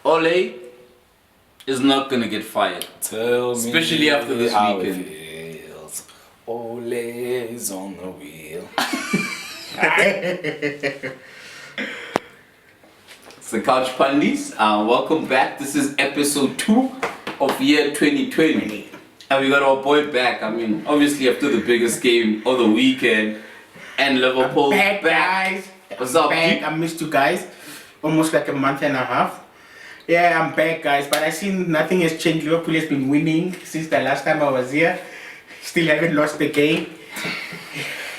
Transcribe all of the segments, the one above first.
Ole is not gonna get fired. Tell me Especially after this how weekend. it feels. Ole's on the wheel. It's the Couch Pundits. Welcome back. This is episode 2 of year 2020. And we got our boy back. I mean, obviously after the biggest game of the weekend and Liverpool Back, guys. What's up, Back. G? I missed you guys. Almost like a month and a half. Yeah, I'm back, guys. But I see nothing has changed. Liverpool has been winning since the last time I was here. Still haven't lost the game.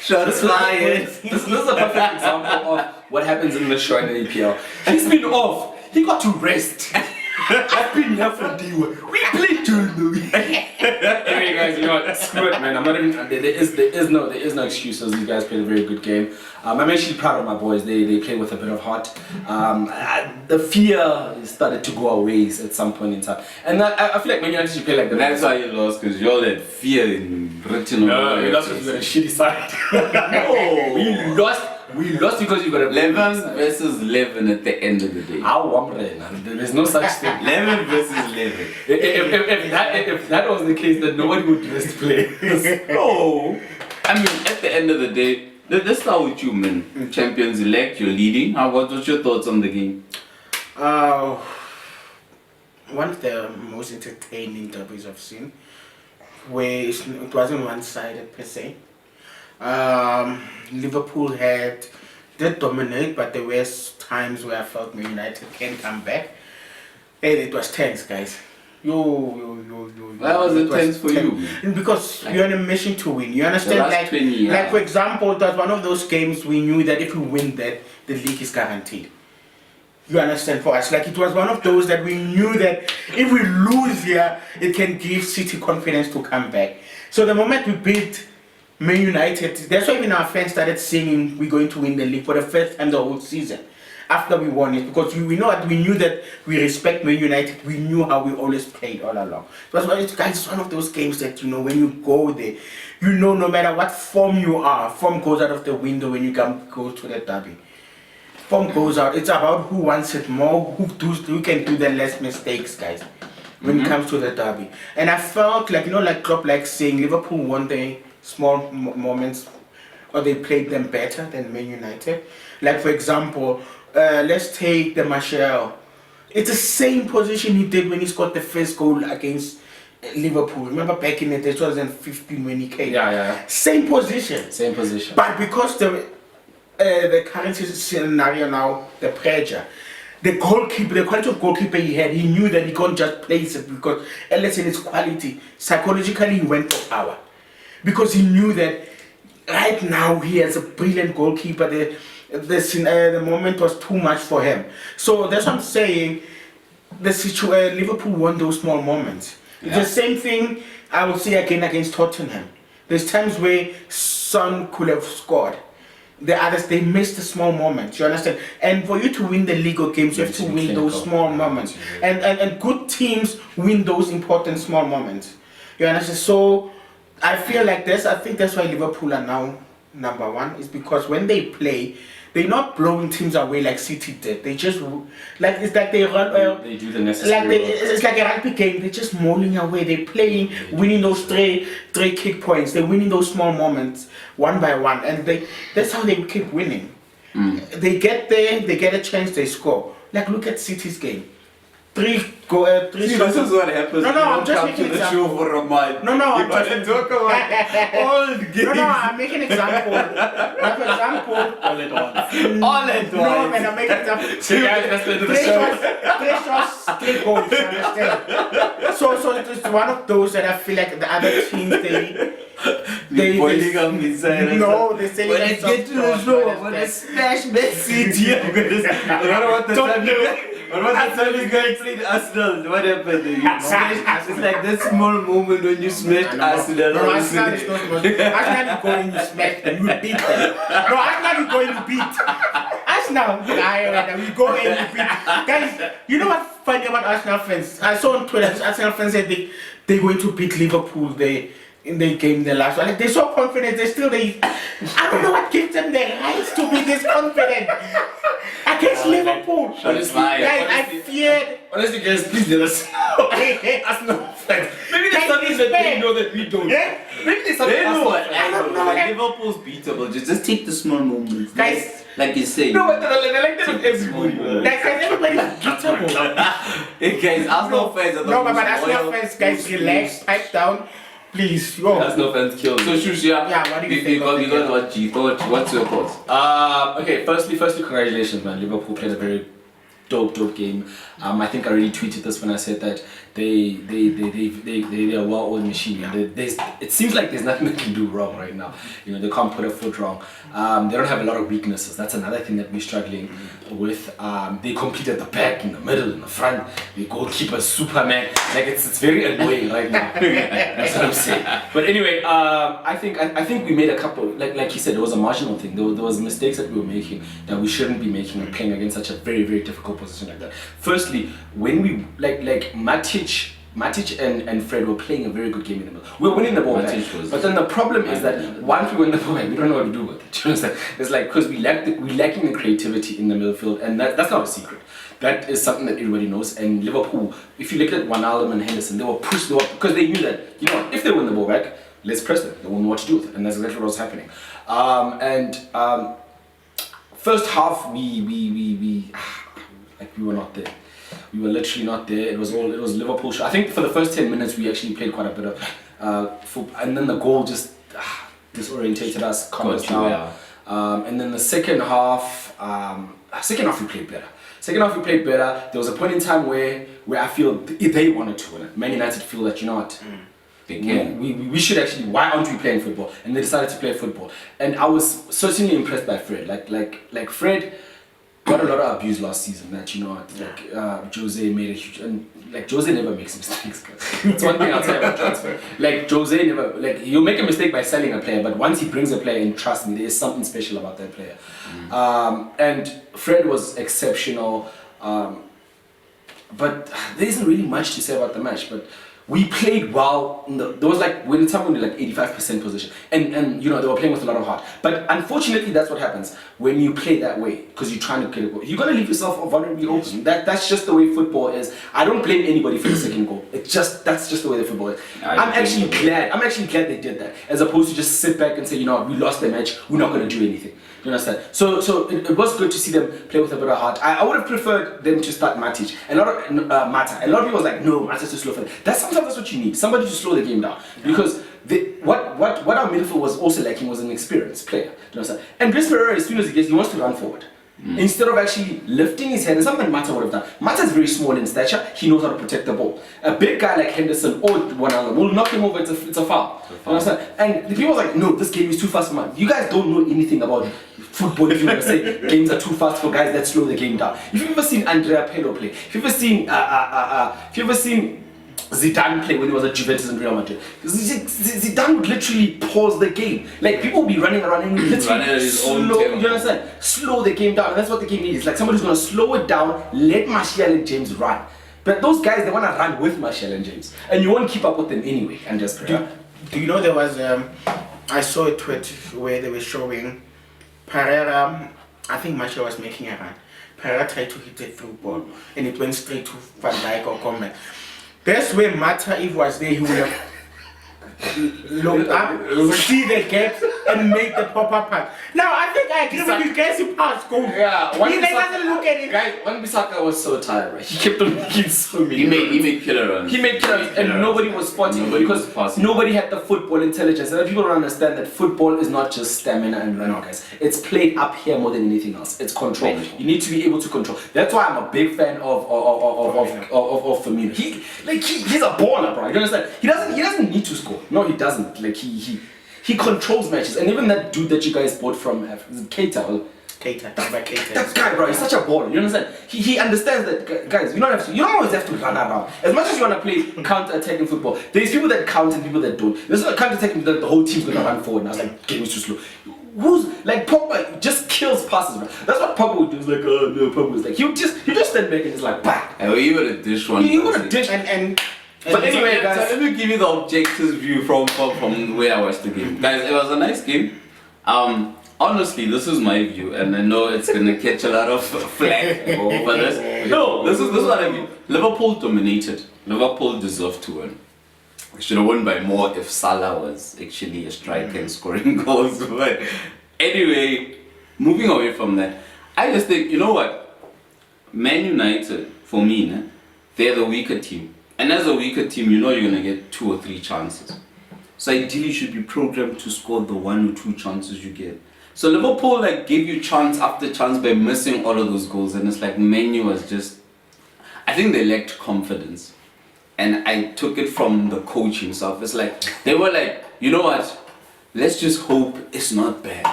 Shots fired. This is a perfect example of what happens in the show in the EPL. He's been off. He got to rest. I've been here for D1. We played during the week. Anyway, guys, you know what? Screw it, man. I'm not even. There is no excuses. These guys played a very good game. I'm actually proud of my boys. They played with a bit of heart. The fear started to go away at some point in time, and I feel like Man United should play like that. That's why you lost, because you all had fear written over No, we lost because we got a shitty side. No, We lost because you got a 11 versus 11 at the end of the day. There's no such thing. 11 versus 11. If that was the case, then nobody would rest players. No. I mean, at the end of the day, let's start with you, man. Champions elect, you're leading. What's your thoughts on the game? One of the most entertaining derbies I've seen, where it wasn't one-sided per se. Liverpool did dominate, but there were times where I felt Man United can come back. And it was tense, guys. Why was it tense for you? Because you're on a mission to win. You understand? The last 20 years. Like for example, it was one of those games we knew that if we win that, the league is guaranteed. You understand? For us, like it was one of those that we knew that if we lose here, it can give City confidence to come back. So the moment we beat Man United, that's why even our fans started singing we're going to win the league for the first time the whole season after we won it, because we know that we knew that we respect Man United. We knew how we always played all along. That's why it's one of those games that, you know, when you go there, you know, no matter what form you are, form goes out of the window when you go to the derby. Form goes out. It's about who wants it more, who can do the less mistakes, guys, when it comes to the derby. And I felt like, you know, like Klopp like saying Liverpool won the small moments, or they played them better than Man United. Like for example, let's take the Martial. It's the same position he did when he scored the first goal against Liverpool. Remember back in the 2015 when he came? Yeah. Same position. Same position. But because the current scenario now, the pressure, the quality of goalkeeper he had, he knew that he couldn't just place it, because unless in his quality, psychologically he went for power. Because he knew that right now he has a brilliant goalkeeper. The moment was too much for him. So that's what I'm saying. Liverpool won those small moments. Yeah. It's the same thing I will say again against Tottenham. There's times where Son could have scored. The others, they missed the small moments. You understand? And for you to win the league of games, you have to win those small moments. And good teams win those important small moments. You understand? So I feel like this. I think that's why Liverpool are now number one. Is because when they play, they're not blowing teams away like City did. They just it's like they run. They do the necessary. It's like a rugby game. They're just mauling away. They're playing, winning those three kick points. They're winning those small moments one by one, and that's how they keep winning. They get there, they get a chance, they score. Like look at City's game. Three shots. This is what happens. No, I'm just come making to the example. show for a month. No, I'm just just talk about all the games. No, I'm making an example. Like for example, All at once. All at no, once. man, I'm making an example. So guys, that's the end of the show. Three shots, 3 goals. You understand? So it's one of those that I feel like the other teams they boiling up inside. no, they say When I get to the show, I'm gonna smash Man City. What the time you guys played Arsenal? What happened? It's like that small moment when you smashed Arsenal. No, Arsenal is not Arsenal is going to smash them. You beat them. No, Arsenal is going to beat. Arsenal, we go and we beat. Guys, you know what's funny about Arsenal fans? I saw on Twitter, Arsenal fans said they're going to beat Liverpool. In the game, the last one, like, they're so confident. I don't know what gives them the right to be this confident. I Against Liverpool. Shots fired. Guys, I feared. Honestly, guys, please let us know. Arsenal fans. Maybe there's something that they know that we don't. Yeah? Maybe there's something They know Arsenal what fans I don't know. know. Liverpool's beatable. Just take the small moments. Guys. Like you say. No, but they're like that with everybody. man. Guys, everybody's beatable. Hey guys, Arsenal fans are the No, but most Arsenal loyal, fans, guys, most relax, pipe down. Please, yo. Arsenal fans kill So me. Shush, yeah. Yeah, what do you think got, of we the got game? what G thought. What's your thoughts? Okay, firstly, congratulations, man. Liverpool played a very dope game. I think I already tweeted this when I said that they are a well-oiled machine. It seems like there's nothing they can do wrong right now. You know, they can't put a foot wrong. They don't have a lot of weaknesses. That's another thing that we're struggling with. They compete at the back, in the middle, in the front. The goalkeeper, Superman. Like it's very annoying right now. That's what I'm saying. But anyway, I think we made a couple. Like you said, it was a marginal thing. There was mistakes that we were making that we shouldn't be making when playing against such a very difficult position like that. Firstly, when we like Matic and Fred were playing a very good game in the middle. We were winning the ball back. But then the problem is that once we win the ball back, we don't know what to do with it. Do you understand? It's like because we're lacking the creativity in the midfield, and that's not a secret. That is something that everybody knows. And Liverpool, if you look at Wijnaldum and Henderson, they were pushed because they knew that, you know, if they win the ball back, let's press them. They won't know what to do with it, and that's exactly what was happening. First half we were not there. We were literally not there. It was Liverpool show. I think for the first 10 minutes we actually played quite a bit of football, and then the goal just disorientated us, calmed us down. And then the second half we played better. There was a point in time where I feel they wanted to win it. Man United feel that, you know what, we should actually, why aren't we playing football? And they decided to play football. And I was certainly impressed by Fred. Like Fred got a lot of abuse last season. That, you know what, like Jose made a huge, and like Jose never makes mistakes. That's one thing I'll tell you about transfer. Like Jose never, like he'll make a mistake by selling a player, but once he brings a player in, trust me, there is something special about that player. And Fred was exceptional. But there isn't really much to say about the match. But we played well. There was like when time we were like 85% possession, and you know they were playing with a lot of heart. But unfortunately, that's what happens when you play that way, because you're trying to get a goal. You're gonna leave yourself vulnerably open. That's just the way football is. I don't blame anybody for the second goal. That's just the way the football is. I'm actually glad they did that, as opposed to just sit back and say, you know, we lost the match. We're not gonna do anything. You understand? So it was good to see them play with a bit of heart. I would have preferred them to start Matic. A lot of Mata. A lot of people was like, no, Mata's too slow for that. Sometimes that's what you need. Somebody to slow the game down. Because what our midfield was also lacking was an experienced player. You understand? And Chris Pereira, as soon as he wants to run forward. Instead of actually lifting his head, and something Mata would have done. Mata is very small in stature. He knows how to protect the ball. A big guy like Henderson or Wijnaldum will knock him over. It's a foul. You understand? And the people was like, no, this game is too fast for man. You guys don't know anything about football. If you ever say games are too fast for guys that slow the game down. If you've ever seen Andrea Pirlo play, if you've ever seen Zidane play when he was at Juventus and Real Madrid, Zidane would literally pause the game. Like people would be running around and literally slow, you understand? Slow the game down, and that's what the game needs. Like somebody's gonna slow it down, let Martial and James run. But those guys, they wanna run with Martial and James, and you won't keep up with them anyway. And just do you know there was I saw a tweet where they were showing Pereira. I think Martial was making a run. Pereira tried to hit a through ball, and it went straight to Van Dijk or Coleman. That's where Mata, if was there, he would have looked up, see the gaps, and make the proper pass. Now, I think I agree with you guys, he passed goal. Yeah, he doesn't look at it. Guys, Wan-Bissaka was so tired, right? He kept on making so many. He made killer runs. He made killer runs, and nobody was spotting because nobody had the football intelligence. And people don't understand that football is not just stamina and running, guys. It's played up here more than anything else. It's control. You need to be able to control. That's why I'm a big fan of Firmino. He's a baller, bro. You understand? He doesn't need to score. No, he doesn't. Like he controls matches, and even that dude that you guys bought from Keita. That guy, bro, he's such a baller. You understand? He understands that, guys. You don't always have to run around. As much as you want to play counter-attacking football, there's people that count and people that don't. There's a counter-attacking that the whole team's gonna run forward. And I was like, game is too slow. Who's like Pogba just kills passes, bro. That's what Pogba would do. He's like, oh no, Pogba was like, he'll just stand back and he's like, bah. You would have dish one. You would have dish and. But anyway, guys, let me give you the objective view from where I watched the game. Guys, it was a nice game. honestly, this is my view, and I know it's gonna catch a lot of flack over this. No, this is what I mean. Liverpool dominated. Liverpool deserved to win. We should have won by more if Salah was actually a striker and scoring goals. But anyway, moving away from that, I just think, you know what? Man United, for me, they're the weaker team. And as a weaker team, you know you're going to get 2 or 3 chances. So ideally you should be programmed to score the 1 or 2 chances you get. So Liverpool gave you chance after chance by missing all of those goals. And it's like Man U was just... I think they lacked confidence. And I took it from the coach himself. It's like, they were like, you know what? Let's just hope it's not bad.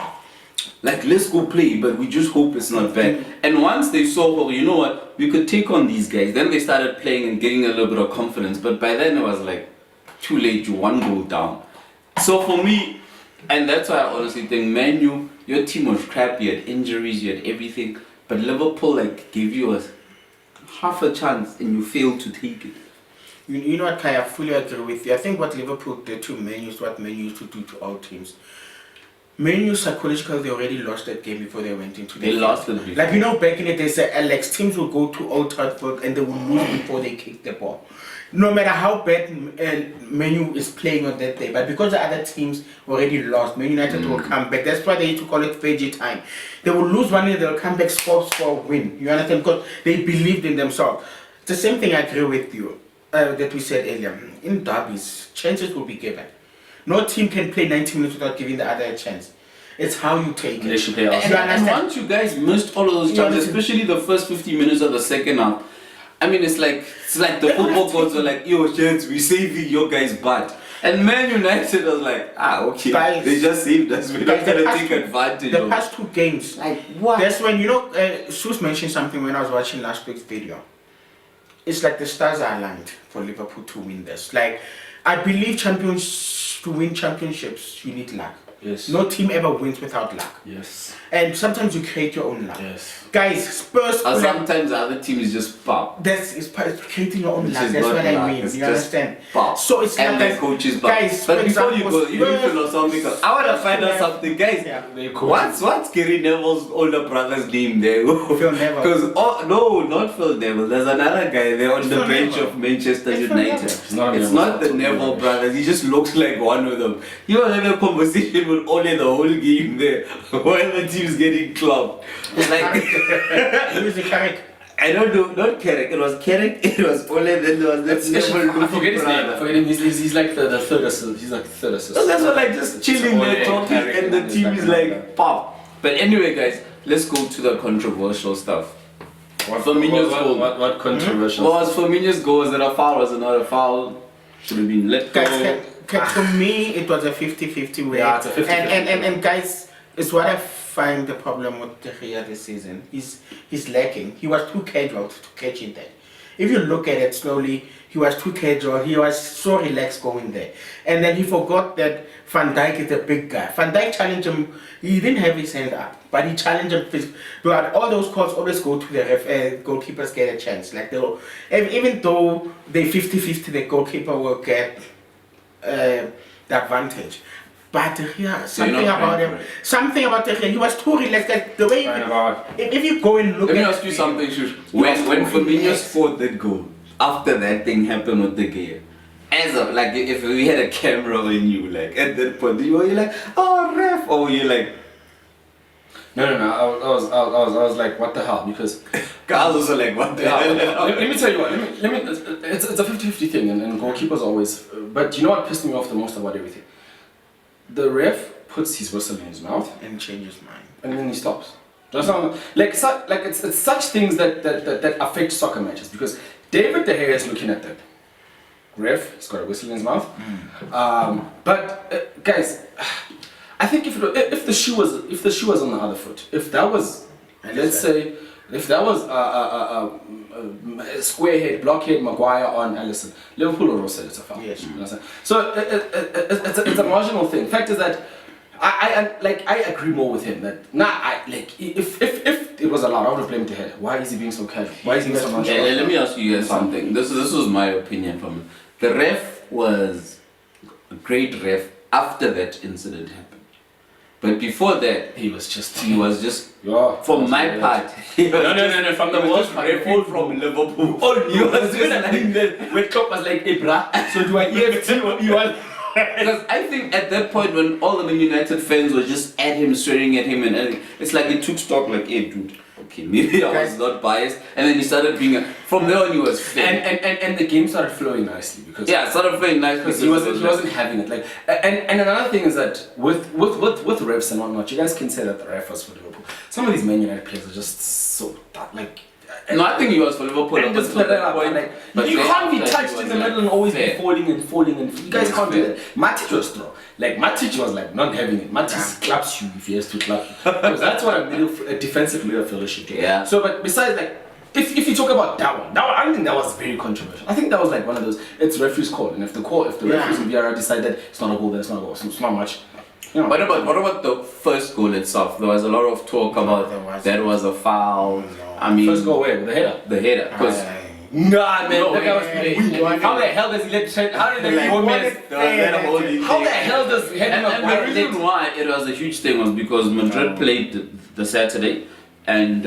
Let's go play, but we just hope it's not bad. And once they saw, well, you know what? We could take on these guys. Then they started playing and getting a little bit of confidence. But by then it was like, too late, you're 1 goal down. So for me, and that's why I honestly think, Man U, your team was crap. You had injuries, you had everything. But Liverpool gave you a half a chance and you failed to take it. You know what, Kai, I fully agree with you. I think what Liverpool did to Man U is what Man U used to do to all teams. Man U psychologically, they already lost that game before they went into the They lost it before. Back in the day, say Alex, teams will go to Old Trafford and they will lose before they kick the ball. No matter how bad Man U is playing on that day, but because the other teams already lost, Man United will come back. That's why they used to call it Fiji time. They will lose 1-0, they'll come back, score a win. You understand? Because they believed in themselves. It's the same thing I agree with you. That we said earlier, in derbies, chances will be given. No team can play 90 minutes without giving the other a chance. It's how you take it. They should play And once you guys missed all of those chances, especially the first 50 minutes of the second half, I mean, it's like the football gods are like, yo, gents, we saving your guys' butt. And Man United was like, okay, guys, they just saved us. We're not going to take advantage of it. The past 2 games, what? That's when, Sus mentioned something when I was watching last week's video. It's like the stars are aligned for Liverpool to win this. I believe to win championships, you need luck. Yes. No team ever wins without luck. Yes. And sometimes you create your own luck. Yes. Guys, Spurs... sometimes the other team is just pop. It's creating your own luck. That's what I mean. It's you understand? Pop. So it's and like... the coaches pop. Guys, but before you go, Spurs, even philosophical, I want to find out something. Guys, what's Gary Neville's older brother's name there? Phil Neville. Because, no, not Phil Neville. There's another guy there on the bench of Manchester United. It's not the Neville brothers. He just looks like one of them. You were having a conversation with Ole the whole game there while the team's getting clubbed. Who's the Carrick? I don't know, not Carrick. It was Carrick, it was Ole, then there was that Neville. I forget his name. I forget him. He's like the third assist. He's like the third assist. So that's what just chilling there talking and the team is like pop. But anyway guys, let's go to the controversial stuff. Firmino's goal. What controversial? What was Firmino's goal? Was it a foul? Was it not a foul? Should have been let go. For me, it was a 50-50 way. Yeah, it's a 50-50. And guys, it's what I find the problem with De Gea this season. He's lacking. He was too casual to catch it there. If you look at it slowly, he was too casual. He was so relaxed going there. And then he forgot that Van Dijk is a big guy. Van Dijk challenged him. He didn't have his hand up, but he challenged him. But all those calls always go to the goalkeepers get a chance. Even though they 50-50, the goalkeeper will get the advantage. But something about De Gea, he was too relaxed. The way if you go and look let me ask you something, Shush. When Firmino scored that goal, after that thing happened with De Gea, if we had a camera on you, at that point, you were like, oh ref, or you like, no. I was like, what the hell? Because I was also like, what the hell? Let me tell you what. It's a 50-50 thing, and goalkeepers always. But you know what pissed me off the most about everything? The ref puts his whistle in his mouth and changes mind, and then he stops. Just it's such things that affect soccer matches, because David De Gea is looking at that ref. He's got a whistle in his mouth. But guys, I think if the shoe was on the other foot, if that was, let's say, if that was squarehead, blockhead, Maguire on Alisson, Liverpool would have said it's a foul. Yes. You know, so it's a marginal thing. Fact is that I agree more with him that if it was allowed, I would have blamed De Gea. Why is he being so casual? Why is he being so much? Let me ask you guys something. This was my opinion from him. The ref was a great ref after that incident happened. But before that, He was just. for my part, he was No. From the worst part, referee from Liverpool. He was just like when Klopp was like, "Hey, bruh, so do I EFT or you want?" Because I think at that point when all the Man United fans were just at him, swearing at him and everything, it's like he took stock like, hey dude, okay, maybe I was not biased. And then he started being, from there on he was fair. And the game started flowing nicely because it started flowing nicely because he wasn't having it. Like and another thing is that with refs and whatnot, you guys can say that the ref was for Liverpool. Some of these Man United players are just so like. No, I think he was for Liverpool. And just put that up, like, you can't be touched in the middle and always be falling and you guys can't do that. Matic was throw. Like Matic was like not having it. Matic claps you if he has to clap you. Because that's what a defensive midfielder should do. Yeah. So but besides like if you talk about that one, I don't think that was very controversial. I think that was like one of those, it's referee's call. And if the referees in VAR decide that it's not a goal, then it's not a goal. So it's not much. You know. What about the first goal itself? There was a lot of talk about that was a foul. I mean, first goal where? The header. The header. Because nah, man, that guy was playing. How the hell does he let Trent? How did he How the hell does and the reason why it was a huge thing was because Madrid played the Saturday and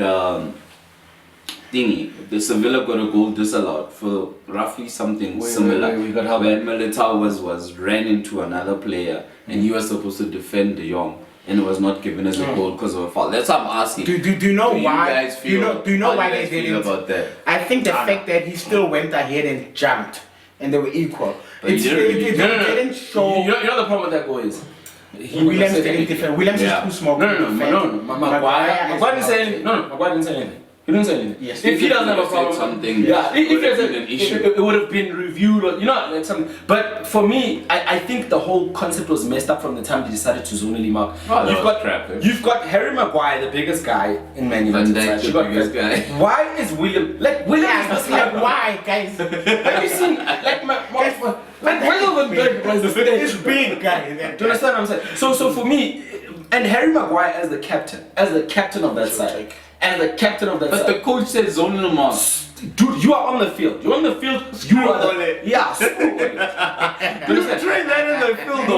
the Sevilla got a goal disallowed for roughly something similar. We got help. When Militao was ran into another player and he was supposed to defend De Jong. And it was not given as a goal because of a foul. That's what I'm asking. Do you know why? Do you know why they didn't? About that? I think the fact that he still went ahead and jumped, and they were equal. But It didn't show. You know the problem with that goal is. Williams didn't defend. Williams is too small. No. Maguire didn't say anything. Maguire didn't say anything. He didn't say anything. Yes. If he doesn't have a problem, something. Yeah. If there's an issue, it would have been reviewed. Or, like something. But for me, I think the whole concept was messed up from the time they decided to zonally mark. You've got Harry Maguire, the biggest guy in Man United. The biggest guy. Why is William is like why, guys? Have you seen like William It's big guy. Do you understand what I'm saying? So for me, and Harry Maguire as the captain of that side. And the captain of that side. But the coach said zonal mark. Dude, you are on the field. You're on the field. You are the yeah. You train that in the field. No.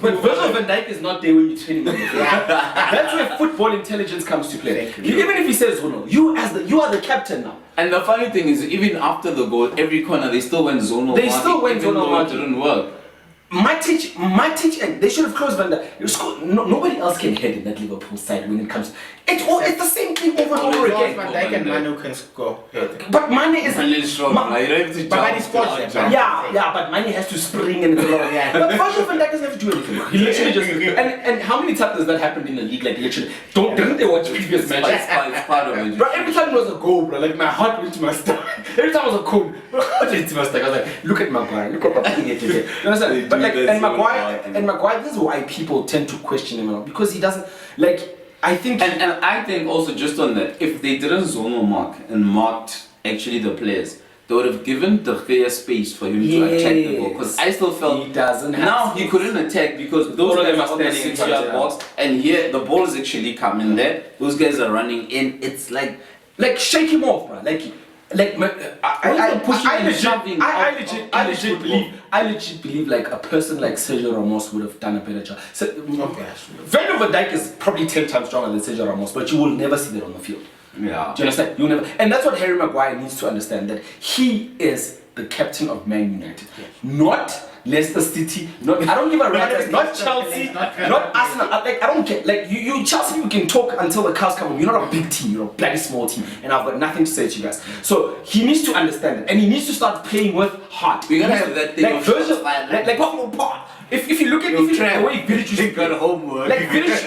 But Virgil van Dijk is not there when you're training. That's where football intelligence comes to play. Even if he says zonal, you are the captain now. And the funny thing is, even after the goal, every corner they still went zonal. They still went zonal marking. It didn't work. Matic, and they should have closed Van Dijk. Nobody else can head in that Liverpool side when it comes. It's the same thing over and over again. Van Dijk and Manu can score. But Mane is. But he scores. Yeah, but Mane has to spring and it's a lot of But Virgil van Dijk doesn't have to do anything. He literally just. And how many times has that happened in the league? Like literally, didn't they watch previous matches? It's part of it. Bro, every time it was a goal, bro, like my heart went to my stomach. Every time it was a goal, I went to my stomach. I was like, look at Maguire, look at that. You understand? But like, and Maguire, this is why people tend to question him a lot because he doesn't like. I think, and I think also just on that, if they didn't zonal mark and marked actually the players, they would have given the fair space for him to attack the ball. Because I still felt he doesn't. Now he couldn't attack because those guys are on the 6-yard box, and here the ball is actually coming there. Those guys are running in. It's like shake him off, bro. I legit believe like a person like Sergio Ramos would have done a better job. Virgil van Dijk is probably 10 times stronger than Sergio Ramos, but you will never see that on the field. Yeah. Do you understand? You'll never. And that's what Harry Maguire needs to understand, that he is the captain of Man United, not Leicester City. I don't give a rat's, not Chelsea, not Arsenal. I don't get you Chelsea. You can talk until the cows come home. You're not a big team. You're a bloody small team, and I've got nothing to say to you guys. So he needs to understand it, and he needs to start playing with heart. We're gonna have that thing like Virgil, if you look at the way Village used to got homework, like Village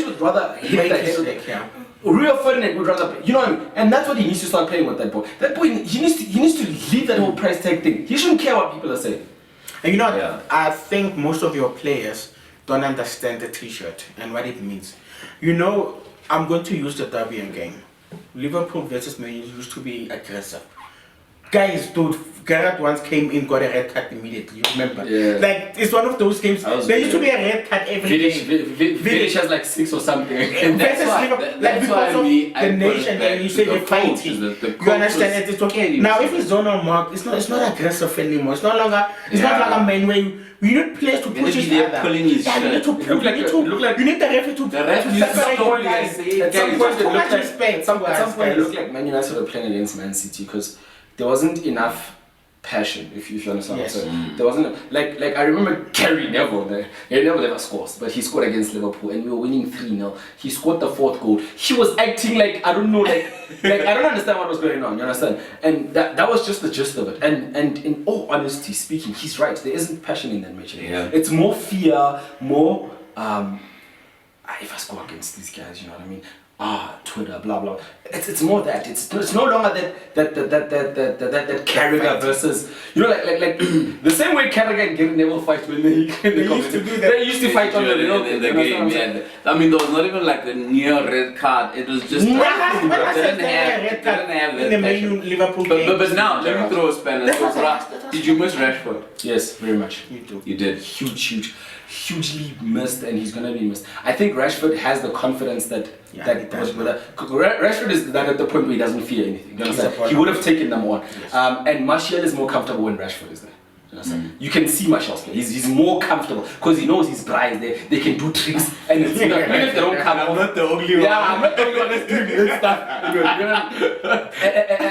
would rather hit that head. Rio Ferdinand would rather play, you know what I mean? And that's what he needs to start playing with that boy. That boy, he needs to leave that whole price tag thing. He shouldn't care what people are saying. And you know what? I think most of your players don't understand the t-shirt and what it means. You know, I'm going to use the Derby game. Liverpool versus Man U used to be aggressive. guys, dude, Garrett once came in, got a red card immediately. Remember? Yeah. Like it's one of those games. There used to be a red card every game. Vidic has like 6 or something. And that's Versus why, Liverpool, that's because why of me, I the put nation, it back and you to say the they're coach, fighting. is that the You coach understand was it? It's okay. getting Now, if himself. it's zonal mark, it's not aggressive anymore. It's no longer. It's not Yeah. like a man where we need players to Gonna push be each there other. pulling his Yeah, you shirt. need to It looked like- you need it to- looked like- you need the referee to The ref used to separate stop you when guys. they say, At some guys, point, too it much looked like, respect at some to us, point it guys. looked like Man United were playing against Man City because there wasn't enough passion, if you understand. Yes. So there wasn't like I remember Gary Neville. Gary Neville never scores, but he scored against Liverpool and we were winning 3-0. He scored the 4th goal. He was acting like I don't know, like I don't understand what was going on. You understand? And that was just the gist of it. And in all honesty speaking, he's right. There isn't passion in that match anymore. Yeah. It's more fear, more if I score against these guys, you know what I mean? Twitter, blah blah. It's more that it's no longer that Carragher versus, you know, like the same way Carragher and Gary Neville fight when they used to do that. They used to fight on the real in the game. Yeah. I mean, there was not even like a near red card. It was just When didn't I said have red card that in the passion. Man Liverpool game. But now let me throw a spanner. So, did you miss Rashford? Yes, very much. You do. You did. Hugely missed, and he's gonna be missed. I think Rashford has the confidence that Yeah, that he does. Rashford is that at the point where he doesn't fear anything. You understand? He's a He would have taken them on. Yes. And Martial is more comfortable when Rashford is there. You understand? You can see Martial's play. He's more comfortable because he knows his guys. They can do tricks, and it's, you know, even if they don't come I'm off. not the only one. Yeah, I'm not the only one that's doing this stuff. You know?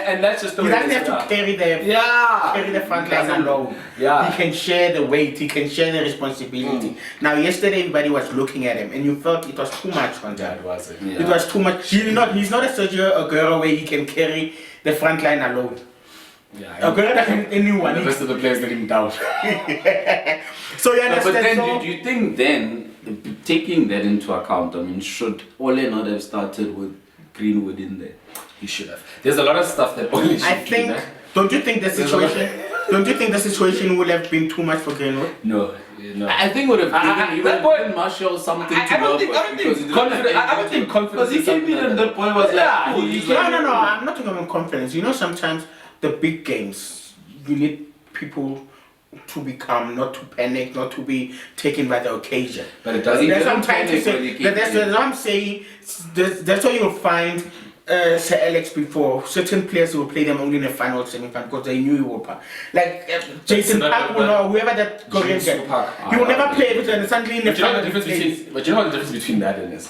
and that's just the He way doesn't it is. have to carry the front line alone. Yeah. He can share the weight, he can share the responsibility. Now yesterday everybody was looking at him and you felt it was too much on Yeah, that. it was. Yeah. It was too much. He's not a Sergio Aguero where he can carry the front line alone. Yeah. Aguero doesn't The anyone. rest of the players let him down. So you But understand? then, So, do you think then, taking that into account, I mean, should Ole not have started with Greenwood in there? He should have. There's a lot of stuff that only should I do think. that. Don't you think the situation? Don't you think the situation would have been too much for Greenwood? No. I think would have given that boy- given Marshall something I to don't work think- with I don't because think he didn't confidence- have I don't think confidence Because he is came in something and that- the boy was Yeah, like, cool. he's He's No, like, no. I'm not talking about confidence. You know, sometimes the big games, you need people to be calm, not to panic, not to be taken by the occasion. But it doesn't. That's what I'm didn't trying to panic when say. he came That's in. what I'm saying. That's why you'll find Sir Alex before. Certain players will play them only in the final, semi-final because they knew Europa. Like Jason But- Park but- or whoever that Korean Jason guy. Park. He will never play with and suddenly in the But you know final. the difference he plays. between. But you know what the difference between that and is.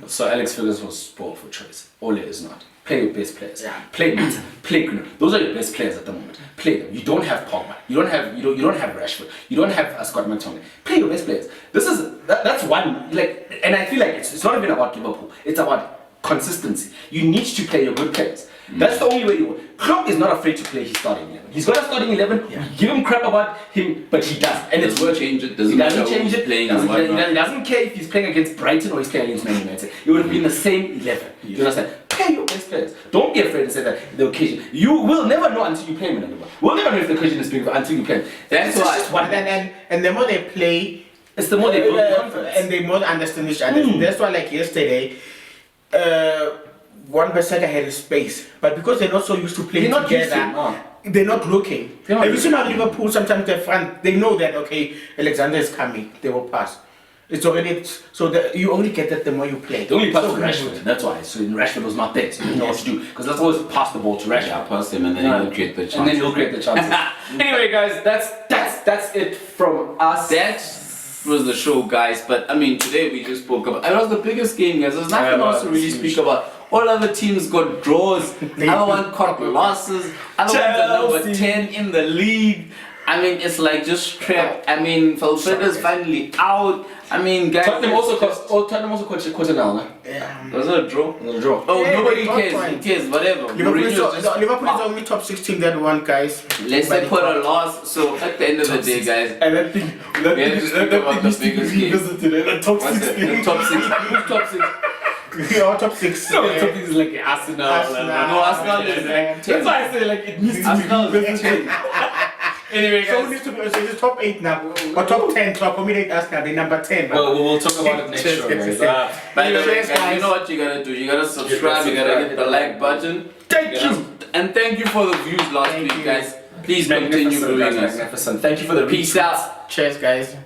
So Alex Ferguson was spoiled for choice. Ole is not. Play your best players. Yeah. Play Mata, play Green. Those are your best players at the moment. Play them. You don't have Pogba. You don't have Rashford. You don't have Scott McTominay. Play your best players. That's one like, and I feel like it's not even about Liverpool. It's about consistency. You need to play your good players. That's the only way you will. Klopp is not afraid to play his starting 11. He's got a starting 11. Yeah. Give him crap about him, but he does, and it's working. change it. He Doesn't doesn't matter change who's it. playing Doesn't- and he whatnot. doesn't care if he's playing against Brighton or he's playing against Man United. It would have been the same 11. You understand? Play your best players. Don't be afraid to say that the occasion. You will never know until you play him anymore. We'll never know if the occasion is big until you play him. That's It's why- just one. And the more they play, It's the more they build confidence. and they more understand each other. That's why, like yesterday, one Berserker had a space, but because they're not so used to playing They're not used together, to it, no. they're not looking. They're not Have you seen looking. how Liverpool sometimes the front? They know that okay, Alexander is coming. They will pass. It's already so that you only get that the more you play. The only pass So to Rashford. That's why. So Rashford was not there. So he didn't know what to do because that's always pass the ball to Rashford. Yeah, pass him and then he'll create the chance. And then he'll create the chances. Anyway, guys, that's it from us. That was the show, guys. But I mean, today we just spoke about. It was the biggest game, guys. There's nothing Yeah, else to really it's speak huge. about. All other teams got draws. Other one caught losses. Other ones are number Chelsea. 10 in the league. I mean, it's like just crap. I mean, Valverde's finally out. I mean, guys. Tottenham it's also just- Tottenham also caught an L, Was it a draw? no? Draw. Oh, Yeah, nobody they got cares. Who points. cares? Whatever. Liverpool is, Mourinho's just- Liverpool is the only top 16 that won, guys. Let's say put a loss. So at the end of the day, guys, And that thing, we have to speak about the biggest game. The top What's it? The top six. Who's top six? Our top 6. No, the top thing is like Arsenal. Arsenal. No, Arsenal is like 10. That's why I say like it needs to Arsenal be is 10. Anyway, So, guys. it needs to be, so it's top 8 now, or top 10 to accommodate Arsenal. They're number 10. but- Well, we'll talk about it next show, guys. By the way, Cheers, guys, guys. you know what you gotta do? You gotta subscribe, you gotta hit the like button. Thank You gotta- you. And thank you for the views last Thank week, you. guys. Please continue Magnificent, doing guys, us. magnificent. Thank you for the Peace retweets. out. Cheers, guys.